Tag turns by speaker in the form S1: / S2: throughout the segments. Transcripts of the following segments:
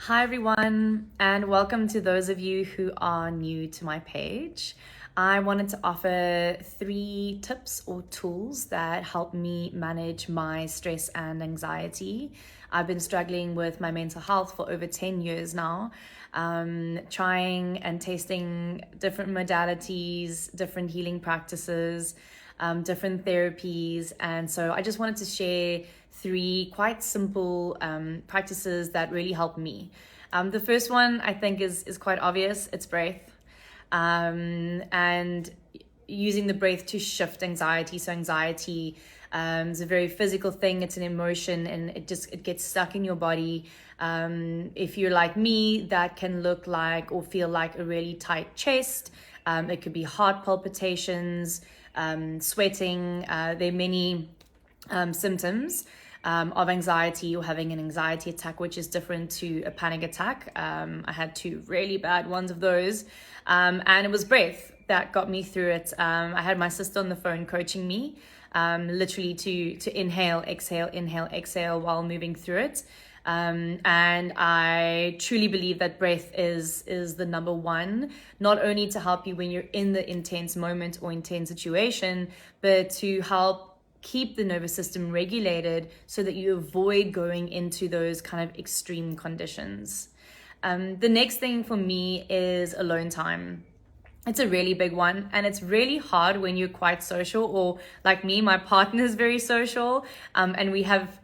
S1: Hi, everyone, and welcome to those of you who are new to my page. I wanted to offer 3 tips or tools that help me manage my stress and anxiety. I've been struggling with my mental health for over 10 years now, trying and tasting different modalities, different healing practices, different therapies. And so I just wanted to share 3 quite simple practices that really help me. The first one I think is quite obvious. It's breath. And using the breath to shift anxiety. So anxiety is a very physical thing. It's an emotion, and it gets stuck in your body. If you're like me, that can look like or feel like a really tight chest. It could be heart palpitations, sweating. There are many symptoms of anxiety or having an anxiety attack, which is different to a panic attack. I had 2 really bad ones of those, and it was breath that got me through it. I had my sister on the phone coaching me, literally to inhale, exhale while moving through it. And I truly believe that breath is the number one, not only to help you when you're in the intense moment or intense situation, but to help keep the nervous system regulated so that you avoid going into those kind of extreme conditions. The next thing for me is alone time. It's a really big one, and it's really hard when you're quite social, or like me, my partner is very social, and we have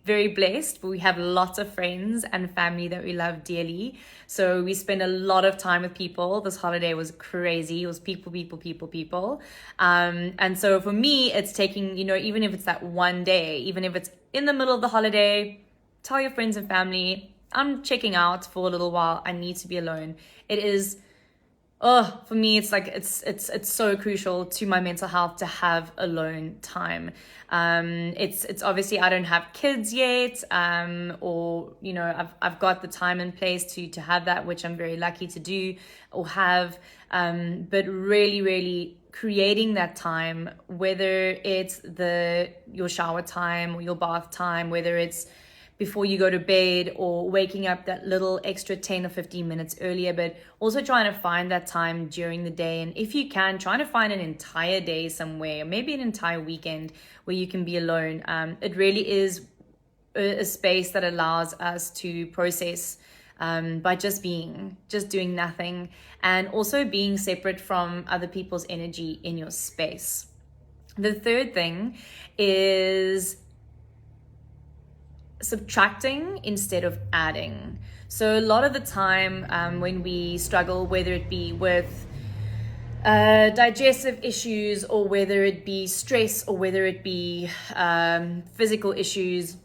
S1: very blessed, but we have lots of friends and family that we love dearly. So we spend a lot of time with people. This holiday was crazy. It was people. And so for me, it's taking, even if it's that one day, even if it's in the middle of the holiday, tell your friends and family, I'm checking out for a little while. I need to be alone. It is, for me, it's like it's so crucial to my mental health to have alone time. It's obviously I don't have kids yet, or I've got the time in place to have that, which I'm very lucky to do or have. But really creating that time, whether it's your shower time or your bath time, whether it's before you go to bed or waking up that little extra 10 or 15 minutes earlier, but also trying to find that time during the day. And if you can, trying to find an entire day somewhere, maybe an entire weekend where you can be alone. It really is a space that allows us to process by just doing nothing, and also being separate from other people's energy in your space. The third thing is subtracting instead of adding. So a lot of the time when we struggle, whether it be with digestive issues, or whether it be stress, or whether it be physical issues,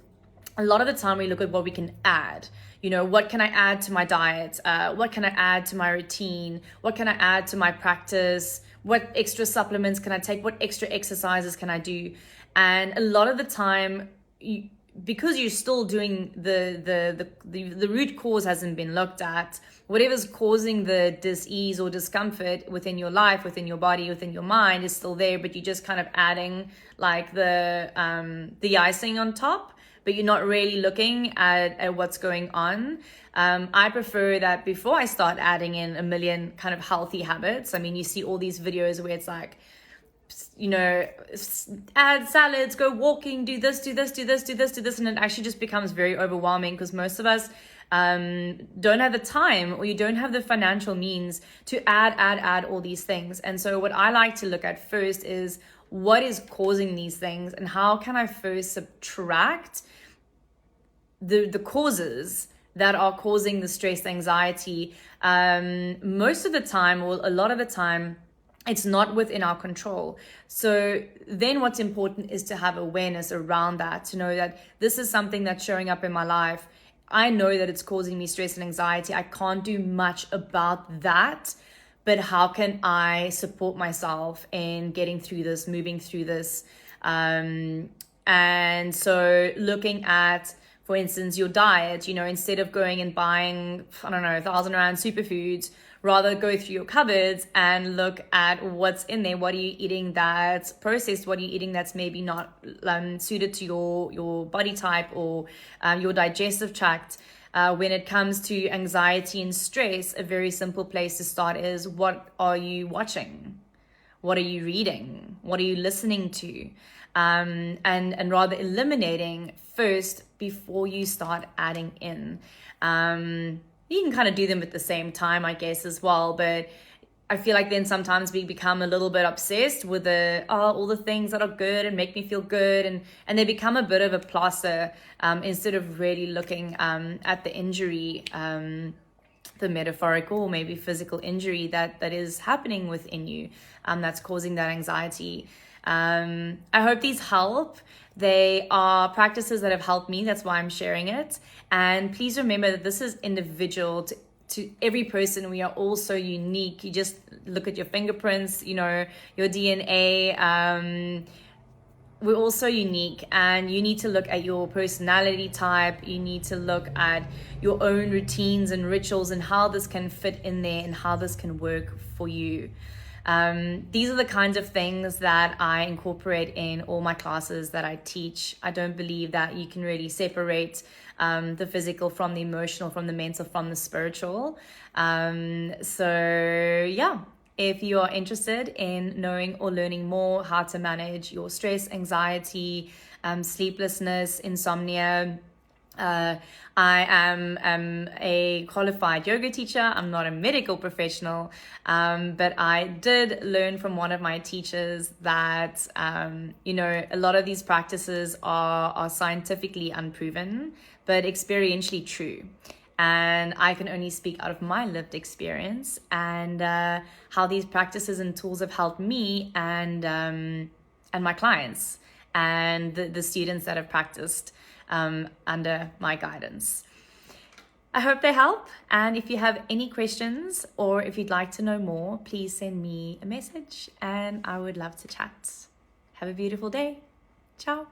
S1: a lot of the time we look at what we can add. What can I add to my diet? What can I add to my routine? What can I add to my practice? What extra supplements can I take? What extra exercises can I do? And a lot of the time, because you're still doing the root cause hasn't been looked at, whatever's causing the dis-ease or discomfort within your life, within your body, within your mind is still there, but you're just kind of adding like the icing on top, but you're not really looking at what's going on. I prefer that before I start adding in a million kind of healthy habits. I mean, you see all these videos where it's like, add salads, go walking, do this, and it actually just becomes very overwhelming, because most of us don't have the time, or you don't have the financial means to add all these things. And so what I like to look at first is what is causing these things, and how can I first subtract the causes that are causing the stress, anxiety. Most of the time, or a lot of the time, it's not within our control. So then what's important is to have awareness around that, to know that this is something that's showing up in my life. I know that it's causing me stress and anxiety. I can't do much about that, but how can I support myself in getting through this, moving through this? And so looking at, for instance, your diet, instead of going and buying, 1,000 Rand superfoods, rather go through your cupboards and look at what's in there. What are you eating that's processed? What are you eating that's maybe not suited to your body type or your digestive tract? When it comes to anxiety and stress, a very simple place to start is, what are you watching? What are you reading? What are you listening to? And rather eliminating first before you start adding in. You can kind of do them at the same time, I guess, as well. But I feel like then sometimes we become a little bit obsessed with all the things that are good and make me feel good. And they become a bit of a plaster instead of really looking at the injury, the metaphorical or maybe physical injury that is happening within you, that's causing that anxiety. I hope these help. They are practices that have helped me. That's why I'm sharing it. And please remember that this is individual to every person. We are all so unique. You just look at your fingerprints, your DNA. We're all so unique, and you need to look at your personality type. You need to look at your own routines and rituals and how this can fit in there and how this can work for you. These are the kinds of things that I incorporate in all my classes that I teach. I don't believe that you can really separate the physical from the emotional, from the mental, from the spiritual. So yeah, if you are interested in knowing or learning more how to manage your stress, anxiety, sleeplessness, insomnia, I am a qualified yoga teacher. I'm not a medical professional, but I did learn from one of my teachers that, a lot of these practices are scientifically unproven, but experientially true. And I can only speak out of my lived experience and how these practices and tools have helped me and my clients and the students that have practiced under my guidance. I hope they help. And if you have any questions or if you'd like to know more, please send me a message and I would love to chat. Have a beautiful day. Ciao.